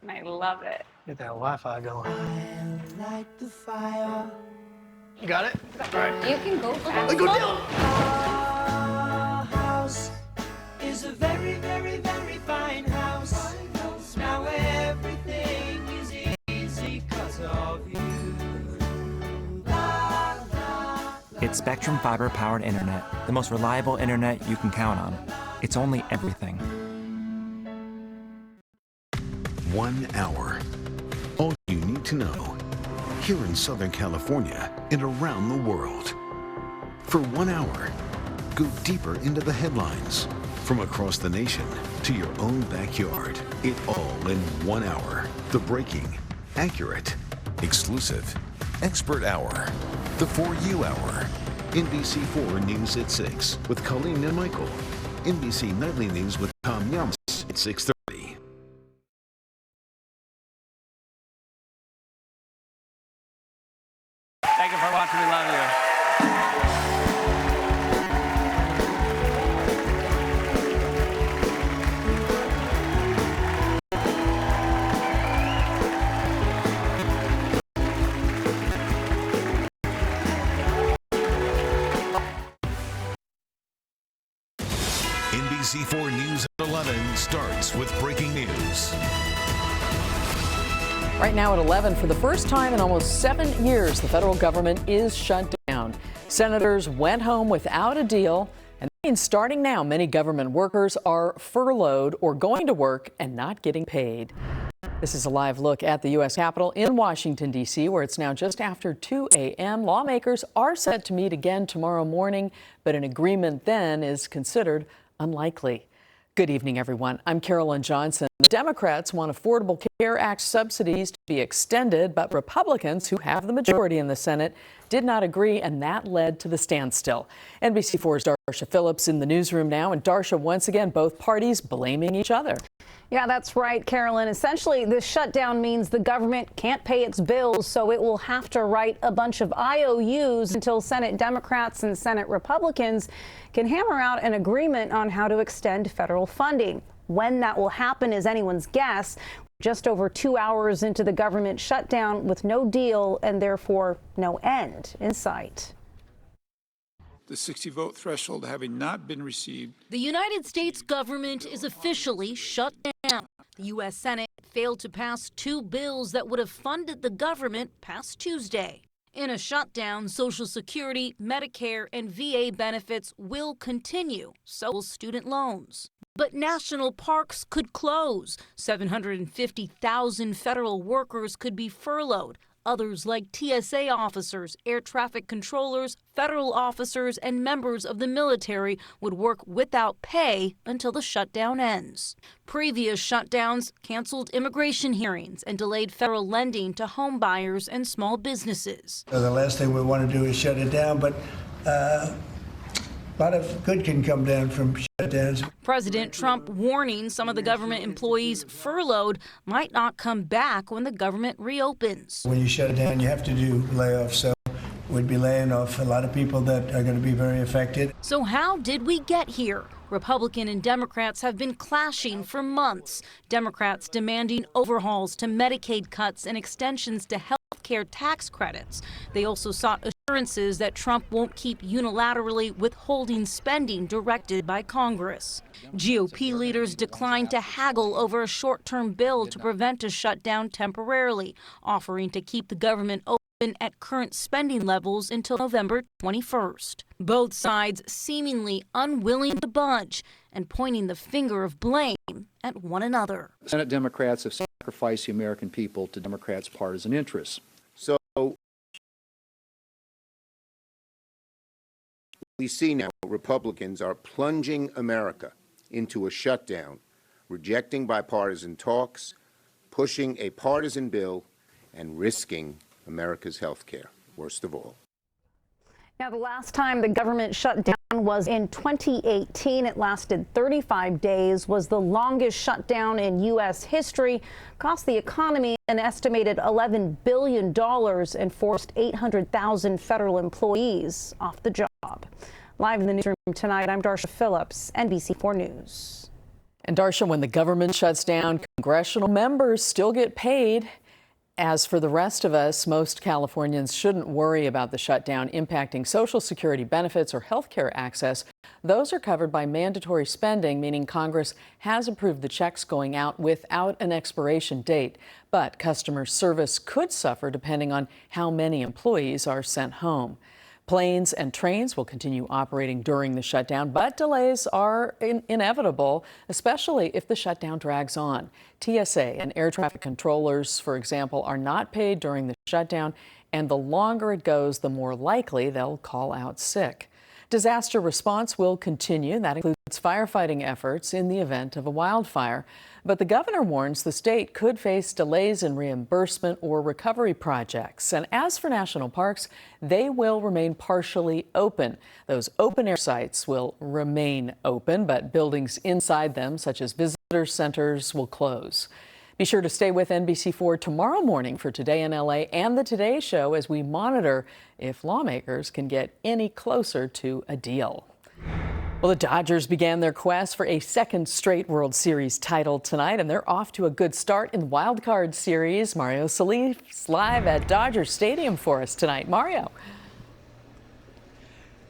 I love it. Get that Wi-Fi going. I light the fire. You got it? All right. You can go fast. Go down. Our house is a very, very, very fine house. Now everything is easy because of you. It's Spectrum fiber-powered internet, the most reliable internet you can count on. It's only everything. 1 hour. All you need to know. Here in Southern California and around the world. For 1 hour, go deeper into the headlines. From across the nation to your own backyard. It all in 1 hour. The breaking, accurate, exclusive, expert hour. The For You Hour. NBC4 News at 6 with Colleen and Michael. NBC Nightly News with Tom Yams at 6:30. Thank you for watching. We love you. NBC4 News at 11 starts with breaking news. Right now at 11, for the first time in almost 7 years, the federal government is shut down. Senators went home without a deal, and that means starting now, many government workers are furloughed or going to work and not getting paid. This is a live look at the U.S. Capitol in Washington, D.C., where it's now just after 2 a.m. Lawmakers are set to meet again tomorrow morning, but an agreement then is considered unlikely. Good evening, everyone. I'm Carolyn Johnson. The Democrats want Affordable Care Act subsidies to be extended, but Republicans, who have the majority in the Senate, did not agree, and that led to the standstill. NBC4's Darsha Phillips in the newsroom now, and Darsha, once again, both parties blaming each other. Yeah, that's right, Carolyn. Essentially, this shutdown means the government can't pay its bills, so it will have to write a bunch of IOUs until Senate Democrats and Senate Republicans can hammer out an agreement on how to extend federal funding. When that will happen is anyone's guess. Just over 2 hours into the government shutdown with no deal and therefore no end in sight. The 60-vote threshold having not been received. The United States government is officially shut down. The U.S. Senate failed to pass 2 bills that would have funded the government past Tuesday. In a shutdown, Social Security, Medicare, and VA benefits will continue, so will student loans. But national parks could close. 750,000 federal workers could be furloughed. Others, like TSA officers, air traffic controllers, federal officers, and members of the military, would work without pay until the shutdown ends. Previous shutdowns canceled immigration hearings and delayed federal lending to home buyers and small businesses. The last thing we want to do is shut it down, but a lot of good can come down from shutdowns. President Trump warning some of the government employees furloughed might not come back when the government reopens. When you shut it down, you have to do layoffs, so we'd be laying off a lot of people that are going to be very affected. So how did we get here? Republican and Democrats have been clashing for months. Democrats demanding overhauls to Medicaid cuts and extensions to health care tax credits. They also sought assurances that Trump won't keep unilaterally withholding spending directed by Congress. GOP leaders declined to haggle over a short-term bill to prevent a shutdown temporarily, offering to keep the government open at current spending levels until November 21st. Both sides seemingly unwilling to budge and pointing the finger of blame at one another. Senate Democrats have sacrificed the American people to Democrats' partisan interests. So we see now Republicans are plunging America into a shutdown, rejecting bipartisan talks, pushing a partisan bill, and risking America's health care, worst of all. Now, the last time the government shut down was in 2018. It lasted 35 days, was the longest shutdown in U.S. history, cost the economy an estimated $11 billion and forced 800,000 federal employees off the job. Live in the newsroom tonight, I'm Darsha Phillips, NBC4 News. And Darsha, when the government shuts down, congressional members still get paid. As for the rest of us, most Californians shouldn't worry about the shutdown impacting Social Security benefits or health care access. Those are covered by mandatory spending, meaning Congress has approved the checks going out without an expiration date. But customer service could suffer depending on how many employees are sent home. Planes and trains will continue operating during the shutdown, but delays are inevitable, especially if the shutdown drags on. TSA and air traffic controllers, for example, are not paid during the shutdown, and the longer it goes, the more likely they'll call out sick. Disaster response will continue. That includes firefighting efforts in the event of a wildfire. But the governor warns the state could face delays in reimbursement or recovery projects. And as for national parks, they will remain partially open. Those open air sites will remain open, but buildings inside them, such as visitor centers, will close. Be sure to stay with NBC4 tomorrow morning for Today in LA and the Today Show as we monitor if lawmakers can get any closer to a deal. Well, the Dodgers began their quest for a second straight World Series title tonight, and they're off to a good start in the Wild Card Series. Mario Solis live at Dodger Stadium for us tonight. Mario.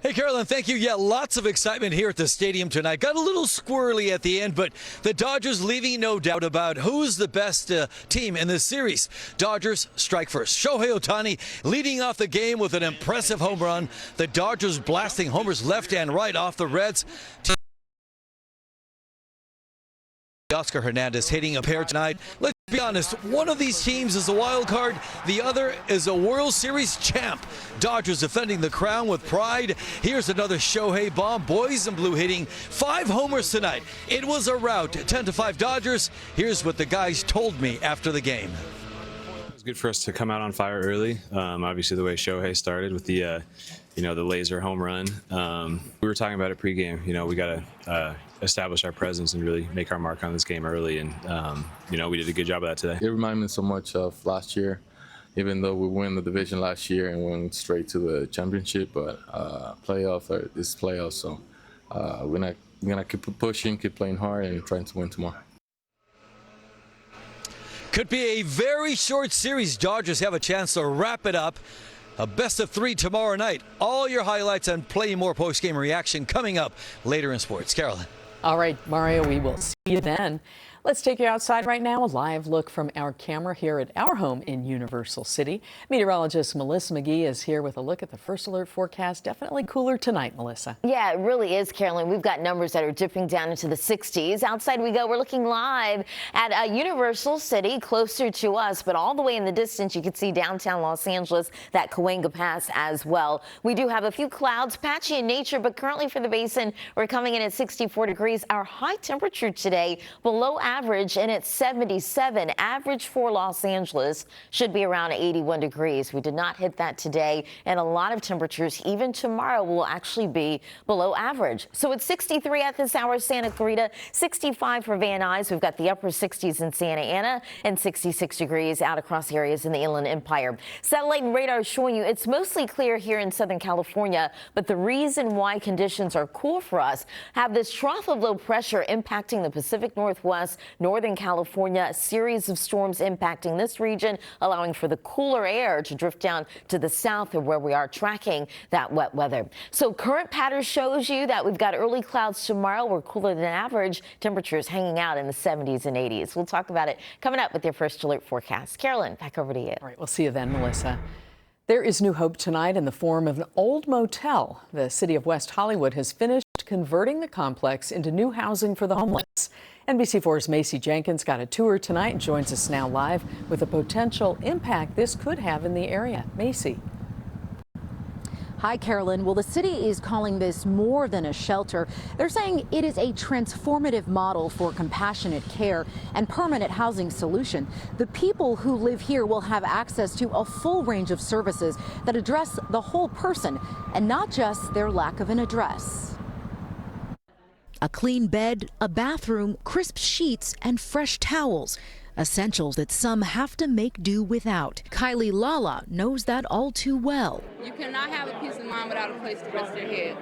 Hey, Carolyn, thank you. Yeah, lots of excitement here at the stadium tonight. Got a little squirrely at the end, but the Dodgers leaving no doubt about who's the best team in this series. Dodgers strike first. Shohei Ohtani leading off the game with an impressive home run. The Dodgers blasting homers left and right off the Reds. Oscar Hernandez hitting a pair tonight. Let's be honest, one of these teams is a wild card, the other is a World Series champ. Dodgers defending the crown with pride. Here's another Shohei bomb. Boys in blue hitting 5 homers tonight. It was a rout, 10-5 Dodgers. Here's what the guys told me after the game. It was good for us to come out on fire early. Obviously, the way Shohei started with the the laser home run. We were talking about it pregame. We got to establish our presence and really make our mark on this game early. And, we did a good job of that today. It reminded me so much of last year, even though we won the division last year and went straight to the championship. But this playoffs, so we're gonna keep pushing, keep playing hard, and trying to win tomorrow. Could be a very short series. Dodgers have a chance to wrap it up. A best of 3 tomorrow night. All your highlights and plenty more post-game reaction coming up later in sports. Carolyn. All right, Mario, we will see you then. Let's take you outside right now. A live look from our camera here at our home in Universal City. Meteorologist Melissa McGee is here with a look at the first alert forecast. Definitely cooler tonight, Melissa. Yeah, it really is, Carolyn. We've got numbers that are dipping down into the 60s. Outside we go. We're looking live at Universal City, closer to us, but all the way in the distance you can see downtown Los Angeles, that Cahuenga Pass as well. We do have a few clouds, patchy in nature, but currently for the basin, we're coming in at 64 degrees. Our high temperature today below average and at 77. Average for Los Angeles should be around 81 degrees. We did not hit that today, and a lot of temperatures even tomorrow will actually be below average. So it's 63 at this hour, Santa Clarita, 65 for Van Nuys. We've got the upper 60s in Santa Ana and 66 degrees out across areas in the Inland Empire. Satellite and radar showing you it's mostly clear here in Southern California, but the reason why conditions are cool for us have this trough of low pressure impacting the Pacific Northwest, Northern California, a series of storms impacting this region, allowing for the cooler air to drift down to the south of where we are tracking that wet weather. So current pattern shows you that we've got early clouds tomorrow. We're cooler than average. Temperatures hanging out in the 70s and 80s. We'll talk about it coming up with your first alert forecast. Carolyn, back over to you. All right, we'll see you then, Melissa. There is new hope tonight in the form of an old motel. The city of West Hollywood has finished converting the complex into new housing for the homeless. NBC4's Macy Jenkins got a tour tonight and joins us now live with the potential impact this could have in the area. Macy. Hi, Carolyn. Well, the city is calling this more than a shelter. They're saying it is a transformative model for compassionate care and permanent housing solution. The people who live here will have access to a full range of services that address the whole person and not just their lack of an address. A clean bed, a bathroom, crisp sheets, and fresh towels. Essentials that some have to make do without. Kylie Lala knows that all too well. You cannot have a peace of mind without a place to rest your head.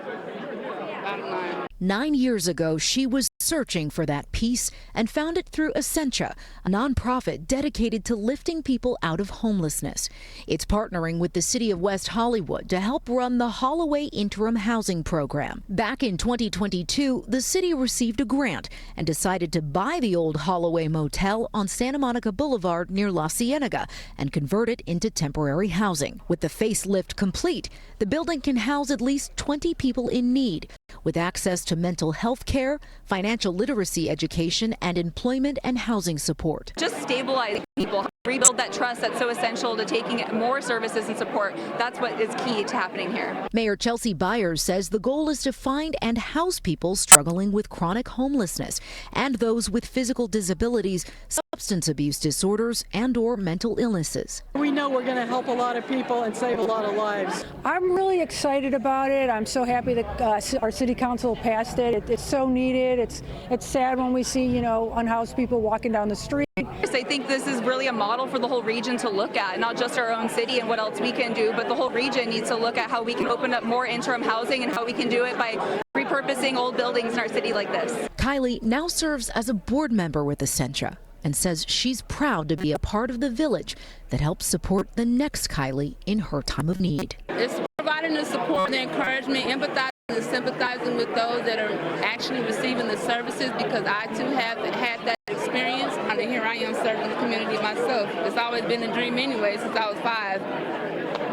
9 years ago, she was searching for that peace and found it through Essentia, a nonprofit dedicated to lifting people out of homelessness. It's partnering with the city of West Hollywood to help run the Holloway Interim Housing Program. Back in 2022, the city received a grant and decided to buy the old Holloway Motel on Santa Monica Boulevard near La Cienega and convert it into temporary housing. With the facelift complete, the building can house at least 20 people in need, with access to mental health care, financial literacy education, and employment and housing support. Just stabilizing people, rebuild that trust that's so essential to taking more services and support. That's what is key to happening here. Mayor Chelsea Byers says the goal is to find and house people struggling with chronic homelessness and those with physical disabilities, substance abuse disorders, and/or mental illnesses. We know we're going to help a lot of people and save a lot of lives. I'm really excited about it. I'm so happy that our city council passed it. It's so needed. It's sad when we see, unhoused people walking down the street. I think this is really a model for the whole region to look at, not just our own city and what else we can do, but the whole region needs to look at how we can open up more interim housing and how we can do it by repurposing old buildings in our city like this. Kylie now serves as a board member with Essentia and says she's proud to be a part of the village that helps support the next Kylie in her time of need. It's providing the support, the encouragement, empathizing and sympathizing with those that are actually receiving the services, because I too have had that experience. And here I am serving the community myself. It's always been a dream anyway since I was 5.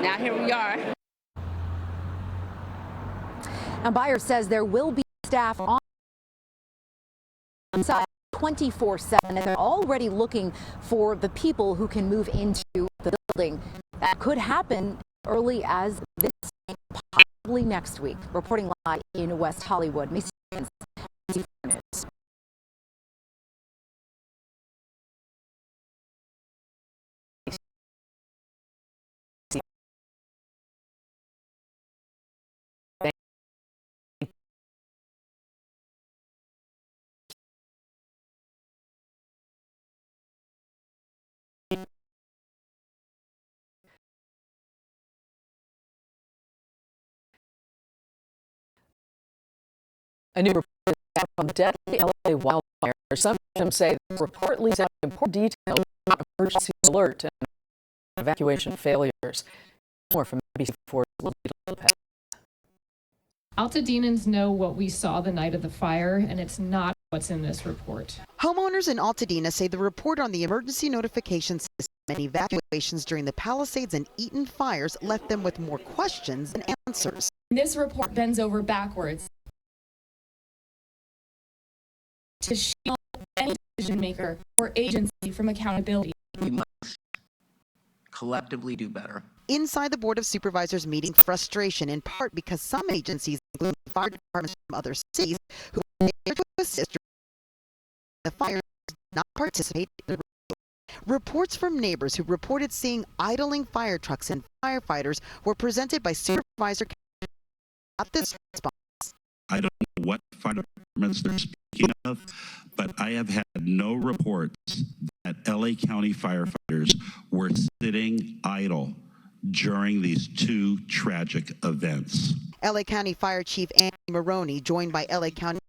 Now here we are. And Byers says there will be staff on site 24/7, and they're already looking for the people who can move into the building. That could happen early as this, possibly next week. Reporting live in West Hollywood, Macy Stevens, NBC4 News. A new report from the deadly LA wildfire. Some victims say the report leaves out important details about emergency alert and evacuation failures. More from NBC4's Lilita Lopez. Altadenians know what we saw the night of the fire, and it's not what's in this report. Homeowners in Altadena say the report on the emergency notification system and evacuations during the Palisades and Eaton fires left them with more questions than answers. This report bends over backwards to shield any decision maker or agency from accountability. We must collectively do better. Inside the Board of Supervisors meeting, frustration in part because some agencies, including fire departments from other cities, who were there to assist the fire, did not participate in the review. Reports from neighbors who reported seeing idling fire trucks and firefighters were presented by Supervisor at this response. I don't know what fire departments they're speaking of, but I have had no reports that LA County firefighters were sitting idle during these two tragic events. LA County Fire Chief Andy Maroney, joined by LA County